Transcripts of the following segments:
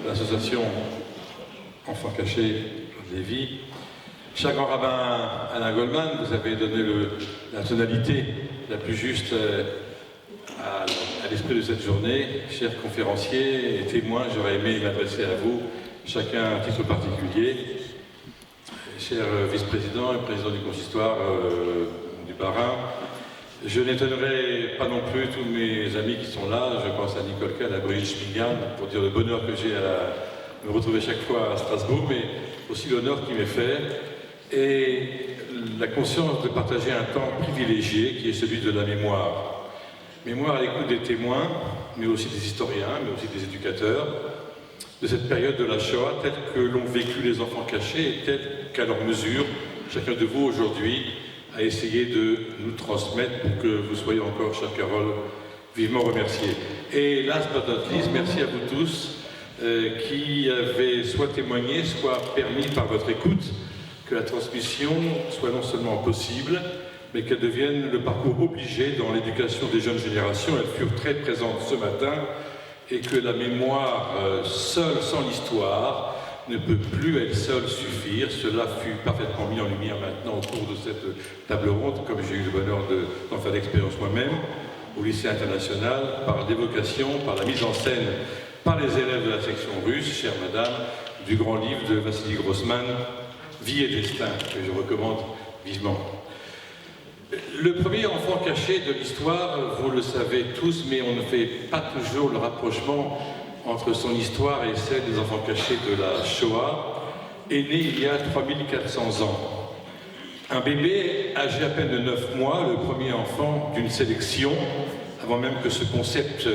l'association Enfants Cachés Lévis. Cher grand rabbin Alain Goldman, vous avez donné la tonalité la plus juste à l'esprit de cette journée. Chers conférenciers et témoins, j'aurais aimé m'adresser à vous, chacun à un titre particulier. Cher vice-président et président du consistoire du Bas-Rhin, je n'étonnerai pas non plus tous mes amis qui sont là. Je pense à Nicole Kahn, à Brigitte Schmigan, pour dire le bonheur que j'ai à me retrouver chaque fois à Strasbourg, mais aussi l'honneur qui m'est fait et la conscience de partager un temps privilégié qui est celui de la mémoire. Mémoire à l'écoute des témoins, mais aussi des historiens, mais aussi des éducateurs, de cette période de la Shoah, telle que l'ont vécu les enfants cachés et telle qu'à leur mesure, chacun de vous aujourd'hui a essayé de nous transmettre pour que vous soyez encore, cher Carole, vivement remerciés. Et last but not least, merci à vous tous qui avez soit témoigné, soit permis par votre écoute que la transmission soit non seulement possible, mais qu'elle devienne le parcours obligé dans l'éducation des jeunes générations. Elles furent très présentes ce matin, et que la mémoire seule, sans l'histoire, ne peut plus elle seule suffire. Cela fut parfaitement mis en lumière maintenant au cours de cette table ronde, comme j'ai eu le bonheur d'en faire l'expérience moi-même, au lycée international, par l'évocation, par la mise en scène, par les élèves de la section russe, chère madame, du grand livre de Vassili Grossman, Vie et destin, que je recommande vivement. Le premier enfant caché de l'histoire, vous le savez tous, mais on ne fait pas toujours le rapprochement entre son histoire et celle des enfants cachés de la Shoah, est né il y a 3400 ans. Un bébé âgé à peine de 9 mois, le premier enfant d'une sélection, avant même que ce concept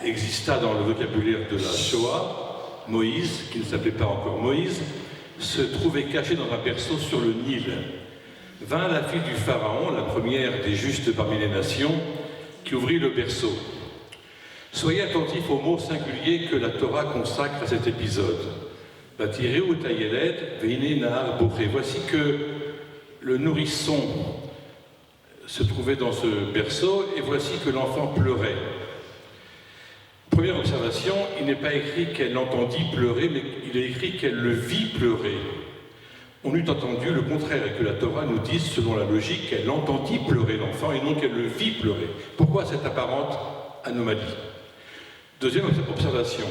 existât dans le vocabulaire de la Shoah, Moïse, qui ne s'appelait pas encore Moïse, se trouvait caché dans un berceau sur le Nil. Vint la fille du Pharaon, la première des justes parmi les nations, qui ouvrit le berceau. Soyez attentifs aux mots singuliers que la Torah consacre à cet épisode. Batireu Tayeled, Veine Nahar Boché. Voici que le nourrisson se trouvait dans ce berceau et voici que l'enfant pleurait. Première observation, il n'est pas écrit qu'elle l'entendit pleurer, mais il est écrit qu'elle le vit pleurer. On eût entendu le contraire et que la Torah nous dise, selon la logique, qu'elle entendit pleurer l'enfant et non qu'elle le vit pleurer. Pourquoi cette apparente anomalie? Deuxième observation,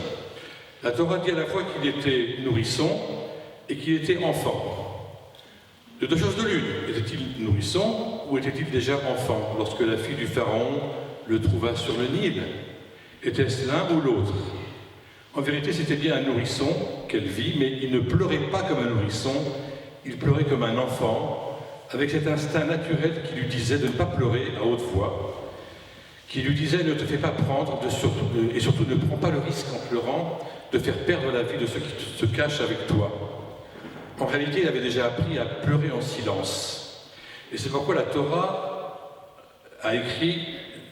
la Torah dit à la fois qu'il était nourrisson et qu'il était enfant. De deux choses de l'une, était-il nourrisson ou était-il déjà enfant lorsque la fille du Pharaon le trouva sur le Nil? Était-ce l'un ou l'autre? En vérité, c'était bien un nourrisson qu'elle vit, mais il ne pleurait pas comme un nourrisson, il pleurait comme un enfant, avec cet instinct naturel qui lui disait de ne pas pleurer à haute voix, qui lui disait ne te fais pas prendre, et surtout ne prends pas le risque en pleurant de faire perdre la vie de ceux qui se cachent avec toi. En réalité, il avait déjà appris à pleurer en silence. Et c'est pourquoi la Torah a écrit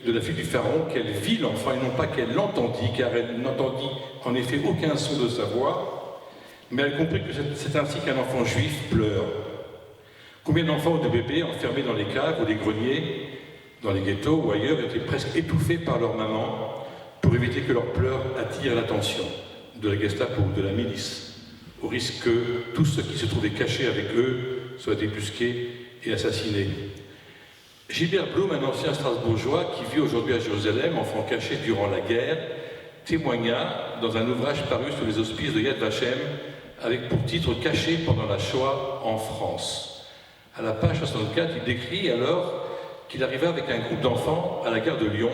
de la fille du Pharaon qu'elle vit l'enfant et non pas qu'elle l'entendit, car elle n'entendit en effet aucun son de sa voix, mais elle comprit que c'est ainsi qu'un enfant juif pleure. Combien d'enfants ou de bébés enfermés dans les caves ou les greniers, dans les ghettos ou ailleurs, étaient presque étouffés par leur maman pour éviter que leurs pleurs attirent l'attention de la Gestapo ou de la milice, au risque que tous ceux qui se trouvaient cachés avec eux soient débusqués et assassinés. Gilbert Blum, un ancien Strasbourgeois qui vit aujourd'hui à Jérusalem, enfant caché durant la guerre, témoigna dans un ouvrage paru sous les auspices de Yad Vashem avec pour titre « Caché pendant la Shoah en France ». À la page 64, il décrit alors qu'il arriva avec un groupe d'enfants à la gare de Lyon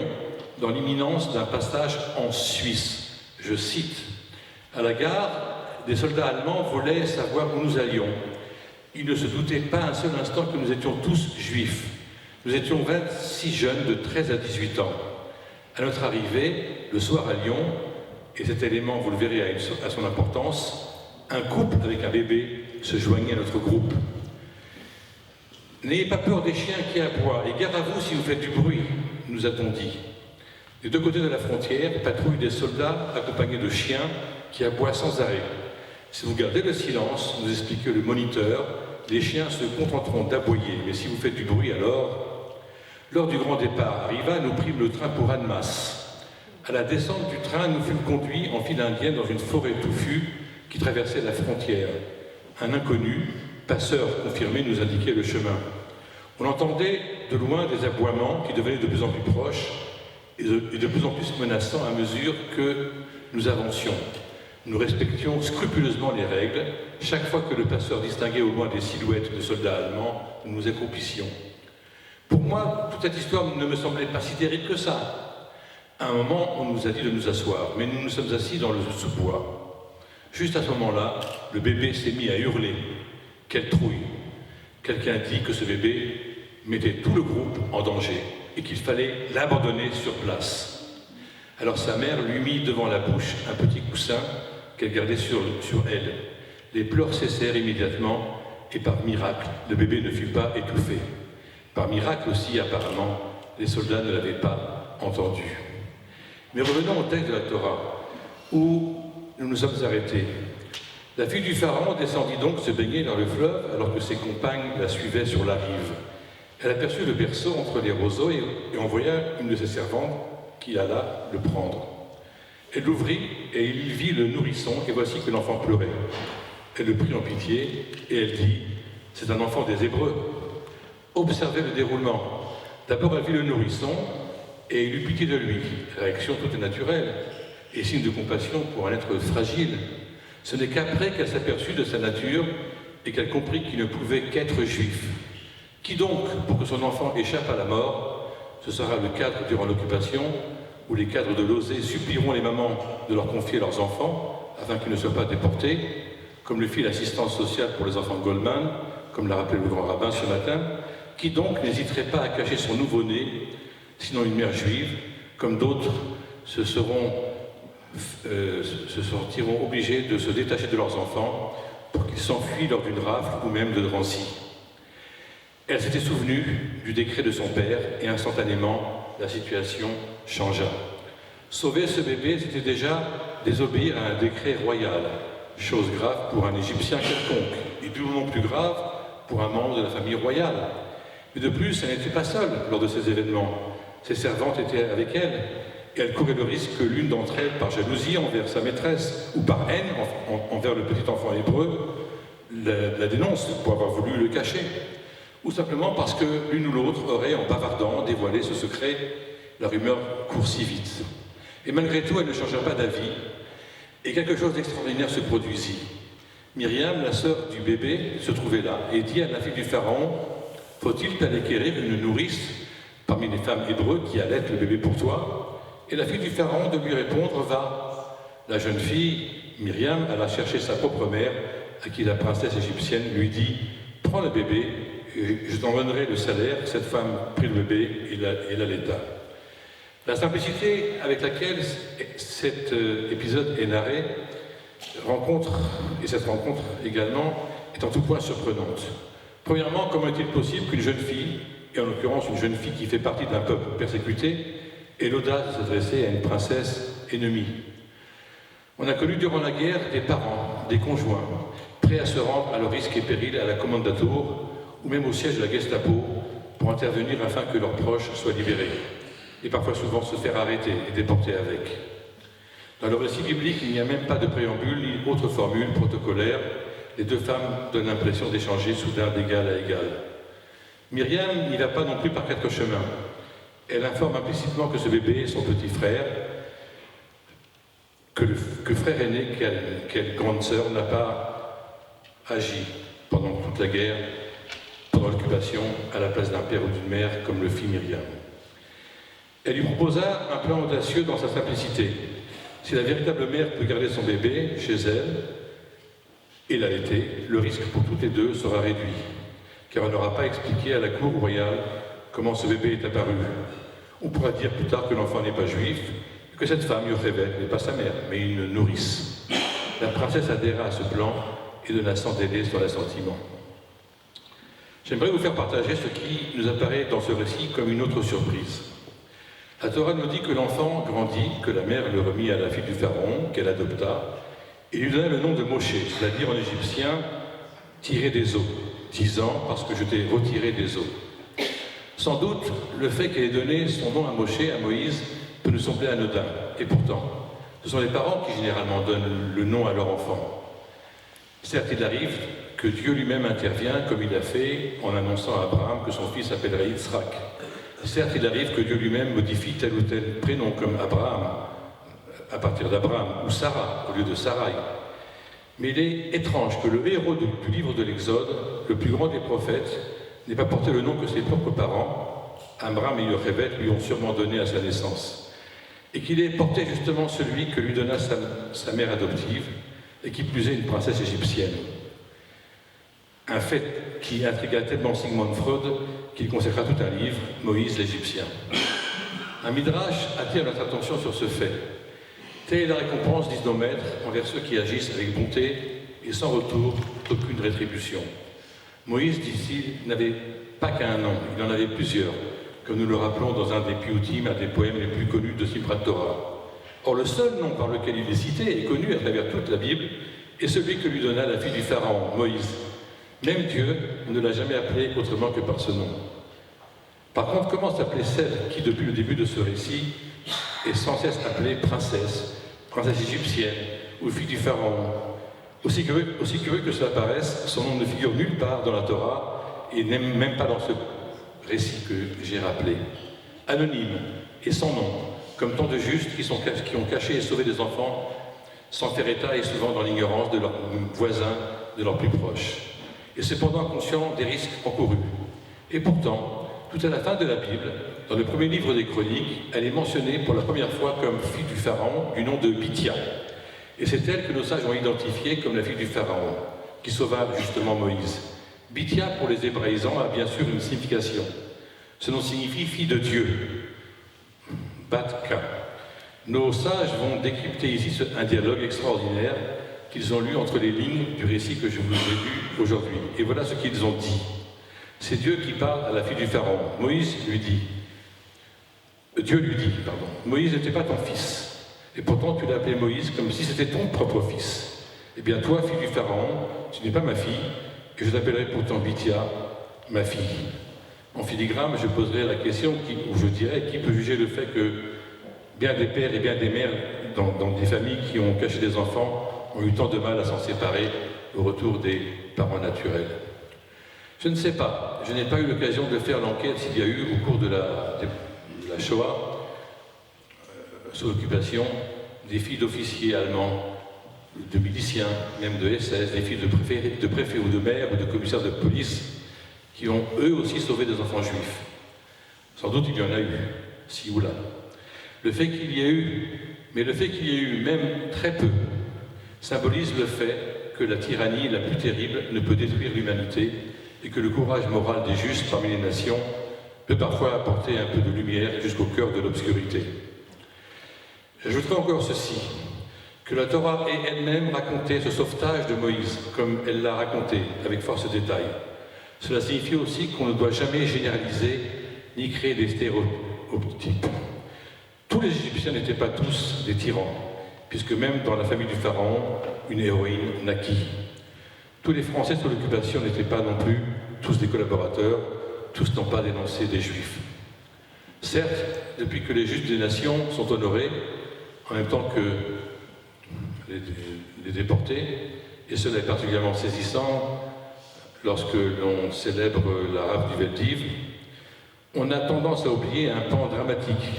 dans l'imminence d'un passage en Suisse. Je cite, « À la gare, des soldats allemands voulaient savoir où nous allions. Ils ne se doutaient pas un seul instant que nous étions tous juifs. Nous étions 26 jeunes de 13 à 18 ans. À notre arrivée, le soir à Lyon, et cet élément, vous le verrez, à son importance, un couple avec un bébé se joignait à notre groupe. N'ayez pas peur des chiens qui aboient, et gare à vous si vous faites du bruit, nous a-t-on dit. Des deux côtés de la frontière patrouillent des soldats accompagnés de chiens qui aboient sans arrêt. Si vous gardez le silence, nous explique le moniteur, les chiens se contenteront d'aboyer, mais si vous faites du bruit alors... L'heure du grand départ arriva, nous prîmes le train pour Annemasse. À la descente du train, nous fûmes conduits en file indienne dans une forêt touffue qui traversait la frontière. Un inconnu, passeur confirmé, nous indiquait le chemin. On entendait de loin des aboiements qui devenaient de plus en plus proches et de plus en plus menaçants à mesure que nous avancions. Nous respections scrupuleusement les règles. Chaque fois que le passeur distinguait au loin des silhouettes de soldats allemands, nous nous accroupissions. Pour moi, toute cette histoire ne me semblait pas si terrible que ça. À un moment, on nous a dit de nous asseoir, mais nous nous sommes assis dans le sous-bois. Juste à ce moment-là, le bébé s'est mis à hurler. Quelle trouille! Quelqu'un dit que ce bébé mettait tout le groupe en danger et qu'il fallait l'abandonner sur place. Alors sa mère lui mit devant la bouche un petit coussin qu'elle gardait sur elle. Les pleurs cessèrent immédiatement et par miracle, le bébé ne fut pas étouffé. Par miracle aussi, apparemment, les soldats ne l'avaient pas entendu. Mais revenons au texte de la Torah, où nous nous sommes arrêtés. La fille du Pharaon descendit donc se baigner dans le fleuve alors que ses compagnes la suivaient sur la rive. Elle aperçut le berceau entre les roseaux et envoya une de ses servantes qui alla le prendre. Elle l'ouvrit et il vit le nourrisson et voici que l'enfant pleurait. Elle le prit en pitié et elle dit « C'est un enfant des Hébreux ». Observez le déroulement. D'abord, elle vit le nourrisson et il eut pitié de lui. Réaction toute naturelle et signe de compassion pour un être fragile. Ce n'est qu'après qu'elle s'aperçut de sa nature et qu'elle comprit qu'il ne pouvait qu'être juif. Qui donc, pour que son enfant échappe à la mort, ce sera le cadre durant l'occupation, où les cadres de l'OSE supplieront les mamans de leur confier leurs enfants, afin qu'ils ne soient pas déportés, comme le fit l'assistance sociale pour les enfants Goldman, comme l'a rappelé le grand rabbin ce matin, qui donc n'hésiterait pas à cacher son nouveau-né, sinon une mère juive, comme d'autres se sentiront obligés de se détacher de leurs enfants pour qu'ils s'enfuient lors d'une rafle ou même de Drancy. Elle s'était souvenue du décret de son père et instantanément, la situation changea. Sauver ce bébé, c'était déjà désobéir à un décret royal, chose grave pour un Égyptien quelconque, et doublement plus grave pour un membre de la famille royale. Mais de plus, elle n'était pas seule lors de ces événements. Ses servantes étaient avec elle, et elle courait le risque que l'une d'entre elles, par jalousie envers sa maîtresse, ou par haine envers le petit enfant hébreu, la dénonce pour avoir voulu le cacher. Ou simplement parce que l'une ou l'autre aurait, en bavardant, dévoilé ce secret. La rumeur court si vite. Et malgré tout, elle ne changea pas d'avis, et quelque chose d'extraordinaire se produisit. Myriam, la sœur du bébé, se trouvait là, et dit à la fille du Pharaon, « Faut-il t'aller quérir une nourrice parmi les femmes hébreux qui allaitent le bébé pour toi ?» Et la fille du Pharaon de lui répondre, « Va !» La jeune fille, Myriam, alla chercher sa propre mère, à qui la princesse égyptienne lui dit, « Prends le bébé, et je t'en donnerai le salaire. » Cette femme prit le bébé et l'allaita. La simplicité avec laquelle cet épisode est narré cette rencontre également, est en tout point surprenante. Premièrement, comment est-il possible qu'une jeune fille, et en l'occurrence une jeune fille qui fait partie d'un peuple persécuté, ait l'audace de s'adresser à une princesse ennemie? On a connu durant la guerre des parents, des conjoints, prêts à se rendre à leur risque et péril à la Kommandantur, ou même au siège de la Gestapo, pour intervenir afin que leurs proches soient libérés, et parfois souvent se faire arrêter et déporter avec. Dans le récit biblique, il n'y a même pas de préambule ni autre formule protocolaire. Les deux femmes donnent l'impression d'échanger soudain d'égal à égal. Myriam n'y va pas non plus par quatre chemins. Elle informe implicitement que ce bébé est son petit frère, que frère aîné, quelle grande sœur n'a pas agi pendant toute la guerre, pendant l'occupation, à la place d'un père ou d'une mère, comme le fit Myriam. Elle lui proposa un plan audacieux dans sa simplicité. Si la véritable mère peut garder son bébé chez elle et l'allaiter, le risque pour toutes les deux sera réduit, car elle n'aura pas expliqué à la cour royale comment ce bébé est apparu. On pourra dire plus tard que l'enfant n'est pas juif, et que cette femme, Yocheved, n'est pas sa mère, mais une nourrice. La princesse adhéra à ce plan et donna sans délai son assentiment. J'aimerais vous faire partager ce qui nous apparaît dans ce récit comme une autre surprise. La Torah nous dit que l'enfant grandit, que la mère le remit à la fille du Pharaon, qu'elle adopta, et lui donna le nom de Moshe, c'est-à-dire en égyptien « tiré des eaux », disant « parce que je t'ai retiré des eaux ». Sans doute, le fait qu'elle ait donné son nom à Moshe, à Moïse, peut nous sembler anodin. Et pourtant, ce sont les parents qui généralement donnent le nom à leur enfant. Certes, il arrive que Dieu lui-même intervient, comme il a fait en annonçant à Abraham que son fils s'appellerait Yitzhak. Certes, il arrive que Dieu lui-même modifie tel ou tel prénom, comme Abraham, à partir d'Abraham, ou Sarah, au lieu de Sarai. Mais il est étrange que le héros du livre de l'Exode, le plus grand des prophètes, n'ait pas porté le nom que ses propres parents, Amram et Yochebed, lui ont sûrement donné à sa naissance, et qu'il ait porté justement celui que lui donna sa mère adoptive, et qui plus est une princesse égyptienne. Un fait qui intrigua tellement Sigmund Freud qu'il consacra tout un livre, Moïse l'Égyptien. Un midrash attire notre attention sur ce fait. Telle est la récompense, disent nos maîtres, envers ceux qui agissent avec bonté et sans retour d'aucune rétribution. Moïse, dit-il, n'avait pas qu'un nom, il en avait plusieurs, comme nous le rappelons dans un des piyutim, un des poèmes les plus connus de Simchat Torah. Or, le seul nom par lequel il est cité et connu à travers toute la Bible est celui que lui donna la fille du Pharaon, Moïse. Même Dieu ne l'a jamais appelé autrement que par ce nom. Par contre, comment s'appelait celle qui, depuis le début de ce récit, est sans cesse appelée princesse, princesse égyptienne ou fille du Pharaon? Aussi curieux que cela paraisse, son nom ne figure nulle part dans la Torah et même pas dans ce récit que j'ai rappelé. Anonyme et sans nom, comme tant de justes qui ont caché et sauvé des enfants sans faire état et souvent dans l'ignorance de leurs voisins, de leurs plus proches. Et cependant conscient des risques encourus. Et pourtant, tout à la fin de la Bible, dans le premier livre des Chroniques, elle est mentionnée pour la première fois comme fille du Pharaon du nom de Bithia. Et c'est elle que nos sages ont identifiée comme la fille du Pharaon, qui sauva justement Moïse. Bithia, pour les hébraïsants, a bien sûr une signification. Ce nom signifie fille de Dieu. Batka. Nos sages vont décrypter ici un dialogue extraordinaire qu'ils ont lu entre les lignes du récit que je vous ai lu aujourd'hui. Et voilà ce qu'ils ont dit. C'est Dieu qui parle à la fille du Pharaon. Dieu lui dit, Moïse n'était pas ton fils. Et pourtant tu l'as appelé Moïse comme si c'était ton propre fils. Eh bien toi, fille du Pharaon, tu n'es pas ma fille, et je t'appellerai pourtant Bithia, ma fille. En filigrane, je poserai la question, où je dirais, qui peut juger le fait que bien des pères et bien des mères dans des familles qui ont caché des enfants ont eu tant de mal à s'en séparer au retour des parents naturels. Je ne sais pas, je n'ai pas eu l'occasion de faire l'enquête s'il y a eu au cours de la Shoah, sous l'occupation, des filles d'officiers allemands, de miliciens, même de SS, des filles de préfets ou de maires ou de commissaires de police qui ont eux aussi sauvé des enfants juifs. Sans doute il y en a eu, ci ou là. Le fait qu'il y ait eu même très peu, symbolise le fait que la tyrannie la plus terrible ne peut détruire l'humanité et que le courage moral des justes parmi les nations peut parfois apporter un peu de lumière jusqu'au cœur de l'obscurité. J'ajouterai encore ceci, que la Torah ait elle-même raconté ce sauvetage de Moïse, comme elle l'a raconté, avec force détail. Cela signifie aussi qu'on ne doit jamais généraliser ni créer des stéréotypes. Tous les Égyptiens n'étaient pas tous des tyrans, puisque même dans la famille du Pharaon, une héroïne naquit. Tous les Français sous l'occupation n'étaient pas non plus tous des collaborateurs, tous n'ont pas dénoncé des Juifs. Certes, depuis que les justes des nations sont honorés, en même temps que les déportés, et cela est particulièrement saisissant lorsque l'on célèbre la rafle du Veldiv, on a tendance à oublier un pan dramatique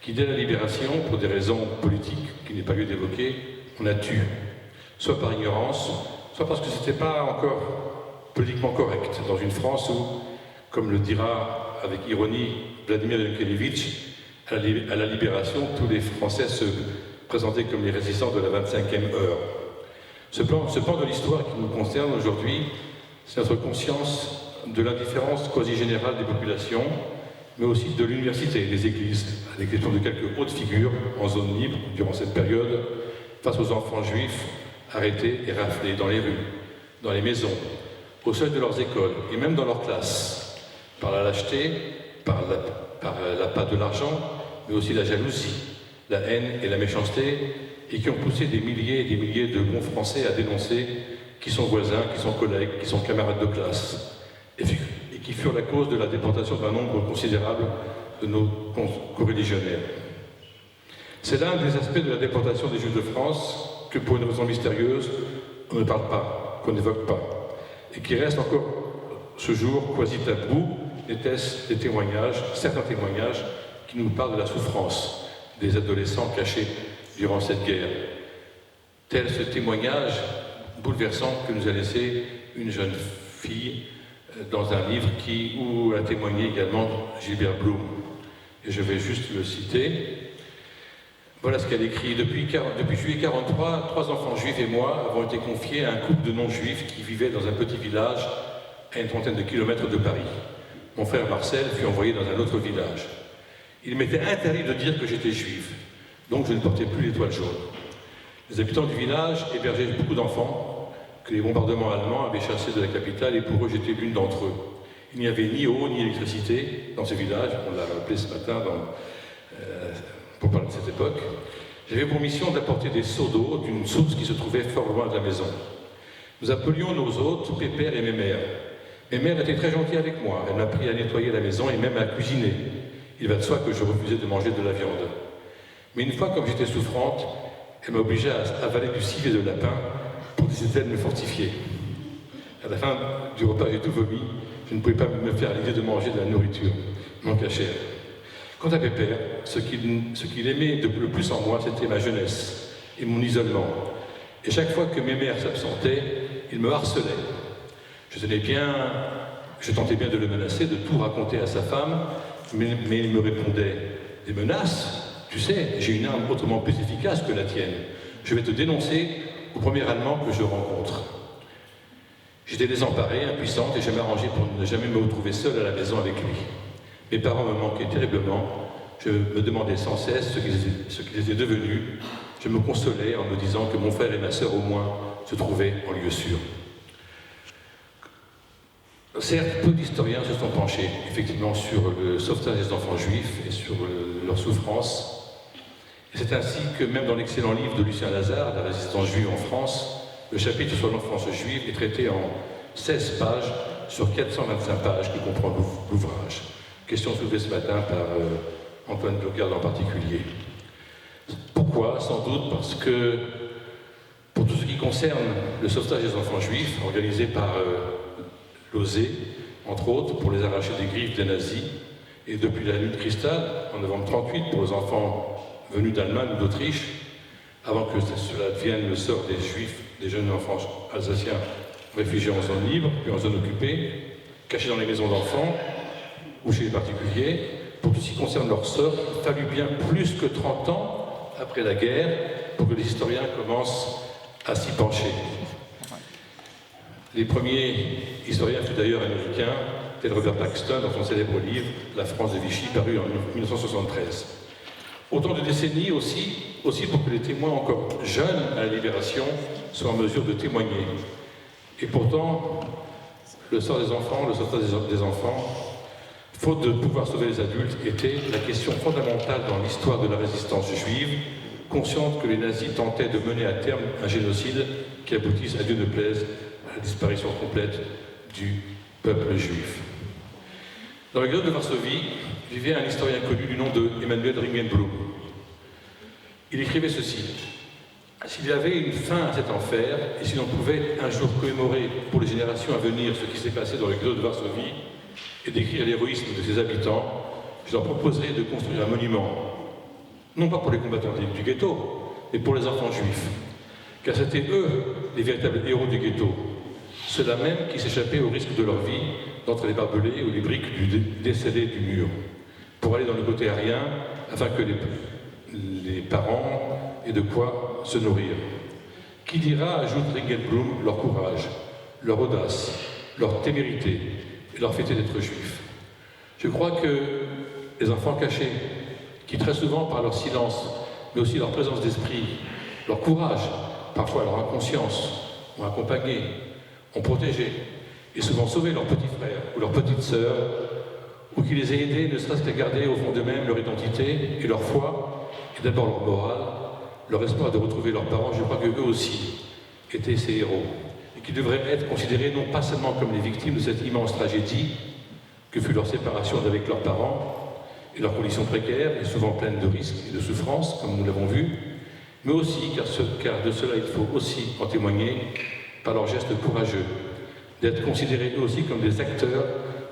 qui, dès la libération, pour des raisons politiques qu'il n'est pas lieu d'évoquer, on a tué, soit par ignorance, soit parce que ce n'était pas encore politiquement correct, dans une France où, comme le dira avec ironie Vladimir Yankelevitch, à la libération, tous les Français se présentaient comme les résistants de la 25e heure. Ce pan de l'histoire qui nous concerne aujourd'hui, c'est notre conscience de l'indifférence quasi générale des populations, mais aussi de l'université et des églises, à l'exception de quelques hautes figures en zone libre durant cette période, face aux enfants juifs arrêtés et raflés dans les rues, dans les maisons, au seuil de leurs écoles et même dans leurs classes, par la lâcheté, par l'appât de l'argent, mais aussi la jalousie, la haine et la méchanceté, et qui ont poussé des milliers et des milliers de bons Français à dénoncer qui sont voisins, qui sont collègues, qui sont camarades de classe, et qui furent la cause de la déportation d'un nombre considérable de nos coreligionnaires. C'est l'un des aspects de la déportation des Juifs de France que, pour une raison mystérieuse, on ne parle pas, qu'on n'évoque pas, et qui reste encore ce jour quasi tabou. Était-ce des témoignages, certains témoignages, qui nous parlent de la souffrance des adolescents cachés durant cette guerre. Tel ce témoignage bouleversant que nous a laissé une jeune fille dans un livre où a témoigné également Gilbert Blum. Et je vais juste le citer. Voilà ce qu'elle écrit. Depuis juillet 1943, 3 enfants juifs et moi avons été confiés à un couple de non-juifs qui vivaient dans un petit village à une trentaine de kilomètres de Paris. Mon frère Marcel fut envoyé dans un autre village. Il m'était interdit de dire que j'étais juif, donc je ne portais plus l'étoile jaune. Les habitants du village hébergeaient beaucoup d'enfants que les bombardements allemands avaient chassés de la capitale, et pour eux j'étais l'une d'entre eux. Il n'y avait ni eau ni électricité dans ce village, on l'a rappelé ce matin pour parler de cette époque. J'avais pour mission d'apporter des seaux d'eau d'une source qui se trouvait fort loin de la maison. Nous appelions nos hôtes Pépère et Mémère. Mémère était très gentille avec moi, elle m'a appris à nettoyer la maison et même à cuisiner. Il va de soi que je refusais de manger de la viande. Mais une fois, comme j'étais souffrante, elle m'obligeait à avaler du civet de lapin pour, disait-elle, me fortifier. À la fin du repas, j'ai tout vomi. Je ne pouvais pas me faire l'idée de manger de la nourriture, mon cachère. Quant à Pépère, ce qu'il aimait le plus en moi, c'était ma jeunesse et mon isolement. Et chaque fois que mes mères s'absentaient, il me harcelait. Je tentais bien de le menacer, de tout raconter à sa femme, mais il me répondait « Des menaces? Tu sais, j'ai une arme autrement plus efficace que la tienne. Je vais te dénoncer au premier Allemand que je rencontre. » J'étais désemparée, impuissante, et je m'arrangeais pour ne jamais me retrouver seule à la maison avec lui. Mes parents me manquaient terriblement. Je me demandais sans cesse ce qu'ils étaient devenus. Je me consolais en me disant que mon frère et ma sœur, au moins, se trouvaient en lieu sûr. Certes, peu d'historiens se sont penchés, effectivement, sur le sauvetage des enfants juifs et sur leur souffrance. Et c'est ainsi que, même dans l'excellent livre de Lucien Lazare, La résistance juive en France, le chapitre sur l'enfance juive est traité en 16 pages sur 425 pages qui comprend l'ouvrage. Question soulevée ce matin par Antoine Blochard en particulier. Pourquoi? Sans doute parce que, pour tout ce qui concerne le sauvetage des enfants juifs, organisé par l'OSE, entre autres, pour les arracher des griffes des nazis, et depuis la nuit de cristal, en novembre 1938, pour les enfants venus d'Allemagne ou d'Autriche, avant que cela devienne le sort des juifs, des jeunes enfants alsaciens réfugiés en zone libre, puis en zone occupée, cachés dans les maisons d'enfants, ou chez les particuliers. Pour tout ce qui concerne leur sort, il fallut bien plus que 30 ans après la guerre pour que les historiens commencent à s'y pencher. Les premiers historiens furent d'ailleurs américains, tel Robert Paxton dans son célèbre livre « La France de Vichy » paru en 1973. Autant de décennies aussi pour que les témoins encore jeunes à la Libération soient en mesure de témoigner. Et pourtant, le sort des enfants, le sauvetage des enfants, faute de pouvoir sauver les adultes, était la question fondamentale dans l'histoire de la résistance juive, consciente que les nazis tentaient de mener à terme un génocide qui aboutisse, à Dieu ne plaise, à la disparition complète du peuple juif. Dans le ghetto de Varsovie vivait un historien connu du nom de Emanuel Ringelblum. Il écrivait ceci: « S'il y avait une fin à cet enfer, et si l'on pouvait un jour commémorer pour les générations à venir ce qui s'est passé dans le ghetto de Varsovie, et décrire l'héroïsme de ses habitants, je leur proposerais de construire un monument, non pas pour les combattants du ghetto, mais pour les enfants juifs, car c'étaient eux les véritables héros du ghetto, ceux-là même qui s'échappaient au risque de leur vie d'entre les barbelés ou les briques du décellé du mur, pour aller dans le côté aérien, afin que les parents aient de quoi se nourrir. Qui dira, ajoute Ringelblum, leur courage, leur audace, leur témérité, et leur fierté d'être juifs. Je crois que les enfants cachés, qui très souvent par leur silence, mais aussi leur présence d'esprit, leur courage, parfois leur inconscience, ont accompagné, ont protégé, et souvent sauvé leurs petits frères ou leurs petites sœurs, ou qui les aient aidés ne serait-ce qu'à garder au fond d'eux-mêmes leur identité et leur foi, et d'abord leur morale, leur espoir de retrouver leurs parents, je crois qu'eux aussi étaient ces héros, et qui devraient être considérés non pas seulement comme les victimes de cette immense tragédie que fut leur séparation d'avec leurs parents, et leurs conditions précaires et souvent pleines de risques et de souffrances, comme nous l'avons vu, mais aussi car de cela il faut aussi en témoigner par leurs gestes courageux, d'être considérés eux aussi comme des acteurs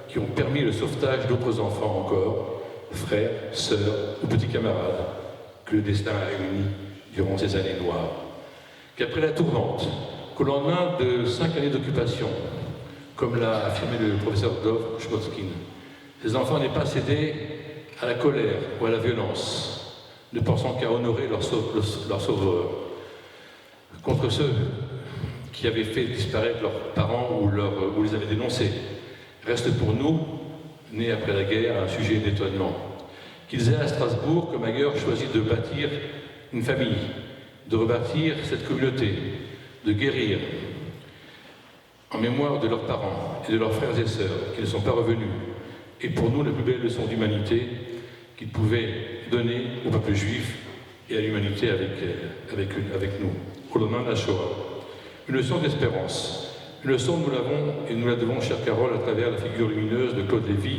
qui ont permis le sauvetage d'autres enfants encore, frères, sœurs ou petits camarades, que le destin a réunis durant ces années noires. Qu'après la tourmente, qu'au lendemain de 5 années d'occupation, comme l'a affirmé le professeur Dov Schmotskin, ces enfants n'aient pas cédé à la colère ou à la violence, ne pensant qu'à honorer leur sauveur, contre ceux qui avaient fait disparaître leurs parents ou les avaient dénoncés, reste pour nous, nés après la guerre, un sujet d'étonnement. Qu'ils aient à Strasbourg, comme ailleurs, choisi de bâtir une famille, de rebâtir cette communauté, de guérir en mémoire de leurs parents et de leurs frères et sœurs qui ne sont pas revenus. Et pour nous, la plus belle leçon d'humanité qu'ils pouvaient donner au peuple juif et à l'humanité avec nous, au lendemain de la Shoah. Une leçon d'espérance, une leçon nous l'avons et nous la devons, chère Carole, à travers la figure lumineuse de Claude Lévy,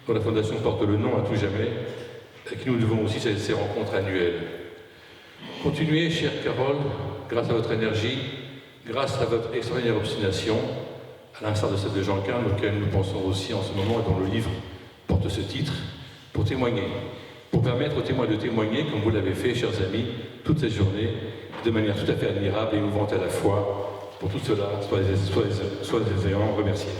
dont la Fondation porte le nom à tout jamais, et qui nous devons aussi ces rencontres annuelles. Continuez, chère Carole, grâce à votre énergie, grâce à votre extraordinaire obstination, à l'instar de celle de Jean Quin, auquel nous pensons aussi en ce moment et dont le livre porte ce titre, pour témoigner, pour permettre aux témoins de témoigner, comme vous l'avez fait, chers amis, toutes ces journées, de manière tout à fait admirable et émouvante à la fois. Pour tout cela, soyez-en remerciés.